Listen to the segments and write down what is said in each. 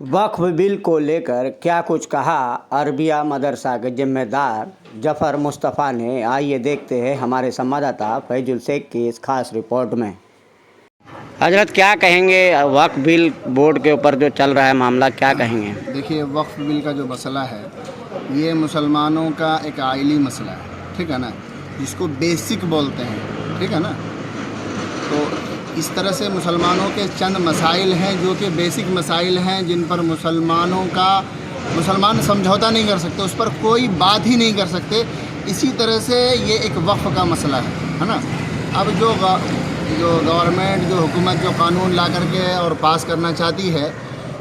वक्फ bill को लेकर क्या कुछ कहा अरबिया मदरसा के जिम्मेदार जफ़र मुस्तफ़ा ने, आइए देखते हैं हमारे संवाददाता फैजुल शेख की इस खास रिपोर्ट में। हजरत, क्या कहेंगे वक्फ बिल बोर्ड के ऊपर जो चल रहा है मामला, क्या कहेंगे? देखिए, वक्फ बिल का जो मसला है ये मुसलमानों का एक आइली मसला है, ठीक है ना, जिसको बेसिक बोलते हैं, ठीक है ना। तो इस तरह से मुसलमानों के चंद मसाइल हैं जो कि बेसिक मसाइल हैं, जिन पर मुसलमान समझौता नहीं कर सकते, उस पर कोई बात ही नहीं कर सकते। इसी तरह से ये एक वक्फ का मसला है ना। अब जो गवर्नमेंट, जो हुकूमत जो कानून ला करके और पास करना चाहती है,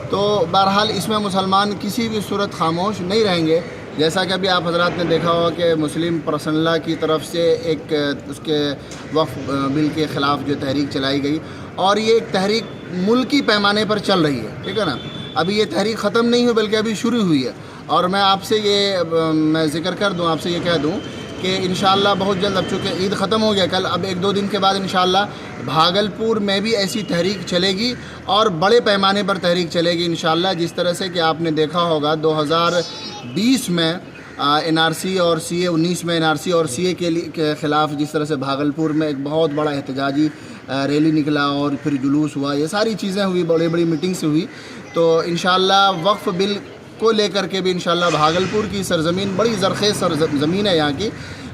तो बहरहाल इसमें मुसलमान किसी भी सूरत खामोश नहीं रहेंगे। जैसा कि अभी आप हजरात ने देखा होगा कि मुस्लिम पर्सनला की तरफ से एक उसके वक्फ बिल के ख़िलाफ़ जो तहरीक चलाई गई, और ये एक तहरीक मुल्की पैमाने पर चल रही है, ठीक है ना। अभी ये तहरीक ख़त्म नहीं हुई बल्कि अभी शुरू हुई है। और मैं आपसे मैं ज़िक्र कर दूँ, आपसे ये कह दूँ कि इंशाअल्लाह बहुत जल्द, अब चूँकि ईद ख़त्म हो गया कल, अब 1-2 दिन के बाद इंशाअल्लाह भागलपुर में भी ऐसी तहरीक चलेगी और बड़े पैमाने पर तहरीक चलेगी इंशाअल्लाह। जिस तरह से कि आपने देखा होगा 2020 में NRC और CA, 19 में NRC और CA के ख़िलाफ़ जिस तरह से भागलपुर में एक बहुत बड़ा एहतजाजी रैली निकला और फिर जुलूस हुआ, ये सारी चीज़ें हुई, बड़ी बड़ी मीटिंग्स हुई। तो इंशाअल्लाह वक्फ बिल को लेकर के भी इंशाअल्लाह भागलपुर की सरज़मीन बड़ी ज़रख़ेज़ सरज़मीन है यहाँ की,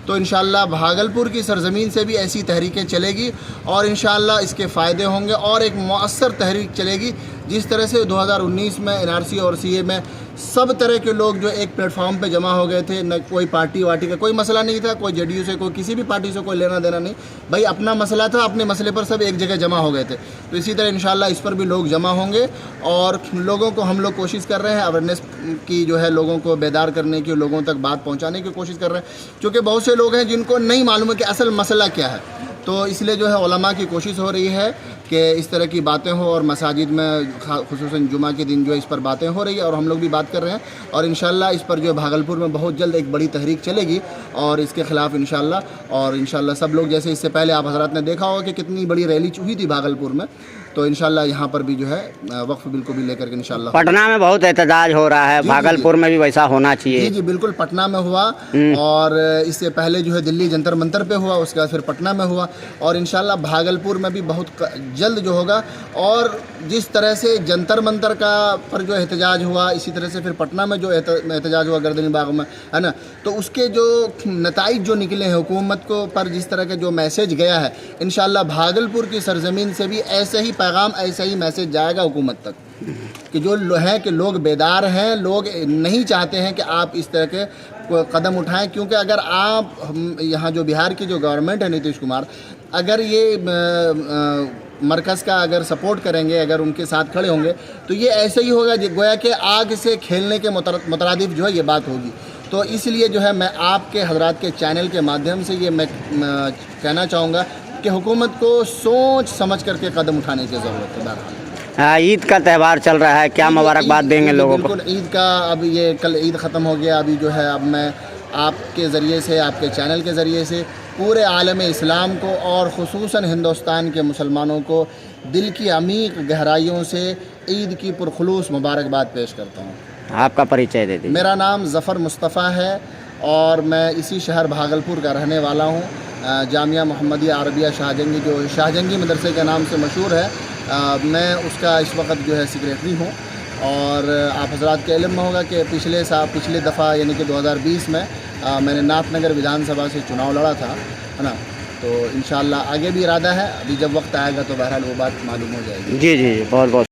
तो इंशाअल्लाह भागलपुर की सरज़मीन से भी ऐसी तहरीकें चलेगी और इंशाअल्लाह इसके फ़ायदे होंगे और एक मौअस्सर तहरीक चलेगी। जिस तरह से 2019 में NRC और CA में सब तरह के लोग जो एक प्लेटफॉर्म पे जमा हो गए थे, न कोई पार्टी वार्टी का कोई मसला नहीं था, कोई JDU से, कोई किसी भी पार्टी से कोई लेना देना नहीं, भाई अपना मसला था, अपने मसले पर सब एक जगह जमा हो गए थे। तो इसी तरह इंशाअल्लाह इस पर भी लोग जमा होंगे और लोगों को हम लोग कोशिश कर रहे हैं अवेयरनेस की, जो है लोगों को बेदार करने की, लोगों तक बात पहुँचाने की कोशिश कर रहे हैं, क्योंकि बहुत से लोग हैं जिनको नहीं मालूम है कि असल मसला क्या है। तो इसलिए जो है उलमा की कोशिश हो रही है कि इस तरह की बातें हो और मसाजिद में खुसूसन जुमा के दिन जो इस पर बातें हो रही है और हम लोग भी बात कर रहे हैं। और इंशाअल्लाह इस पर जो भागलपुर में बहुत जल्द एक बड़ी तहरीक चलेगी और इसके ख़िलाफ़ इंशाअल्लाह सब लोग, जैसे इससे पहले आप हज़रात ने देखा होगा कि कितनी बड़ी रैली हुई थी भागलपुर में, तो इंशाअल्लाह यहाँ पर भी जो है वक्फ बिल को भी लेकर के इंशाअल्लाह। पटना में बहुत एहतजाज हो रहा है, भागलपुर में भी वैसा होना चाहिए। जी जी बिल्कुल, पटना में हुआ और इससे पहले जो है दिल्ली जंतर मंतर पे हुआ, उसके बाद फिर पटना में हुआ और इंशाअल्लाह भागलपुर में भी बहुत जल्द जो होगा। और जिस तरह से जंतर मंतर का पर जो एहतजाज हुआ, इसी तरह से फिर पटना में जो एहतजाज हुआ गर्दनी बाग में, है ना, तो उसके जो नताइज जो निकले हैं हुकूमत को पर, जिस तरह का जो मैसेज गया है, इंशाअल्लाह भागलपुर की सरजमीन से भी ऐसे ही पैगाम, ऐसा ही मैसेज जाएगा हुकूमत तक कि जो है कि लोग बेदार हैं, लोग नहीं चाहते हैं कि आप इस तरह के कदम उठाएं। क्योंकि अगर आप यहाँ जो बिहार की जो गवर्नमेंट है नीतीश कुमार, अगर ये मरकज़ का अगर सपोर्ट करेंगे, अगर उनके साथ खड़े होंगे, तो ये ऐसे ही होगा गोया कि आग से खेलने के मुतरादिफ जो है ये बात होगी। तो इसलिए जो है मैं आपके हजरात के चैनल के माध्यम से ये मैं कहना चाहूँगा कि हुकूमत को सोच समझ करके कदम उठाने की ज़रूरत है। बहरहाल ईद का त्यौहार चल रहा है, क्या मुबारकबाद देंगे लोगों को? बिल्कुल, ईद का अब ये कल ईद ख़त्म हो गया, अभी जो है अब मैं आपके ज़रिए से, आपके चैनल के ज़रिए से पूरे आलम इस्लाम को और ख़ुसूसन हिंदुस्तान के मुसलमानों को दिल की अमीक गहराइयों से ईद की पुरखुलूस मुबारकबाद पेश करता हूँ। आपका परिचय दे दीजिए। मेरा नाम ज़फ़र मुस्तफ़ा है और मैं इसी शहर भागलपुर का रहने वाला हूँ। जामिया मोहम्मदिया अरबिया शाहजंगी, जो शाहजंगी मदरसे के नाम से मशहूर है, मैं उसका इस वक्त जो है सेक्रेटरी हूँ। और आप हज़रात के इल्म में होगा कि पिछले दफ़ा यानी कि 2020 में मैंने नाथनगर विधानसभा से चुनाव लड़ा था, है ना। तो इंशाअल्लाह आगे भी इरादा है, अभी जब वक्त आएगा तो बहरहाल वो बात मालूम हो जाएगी। जी जी, बहुत बहुत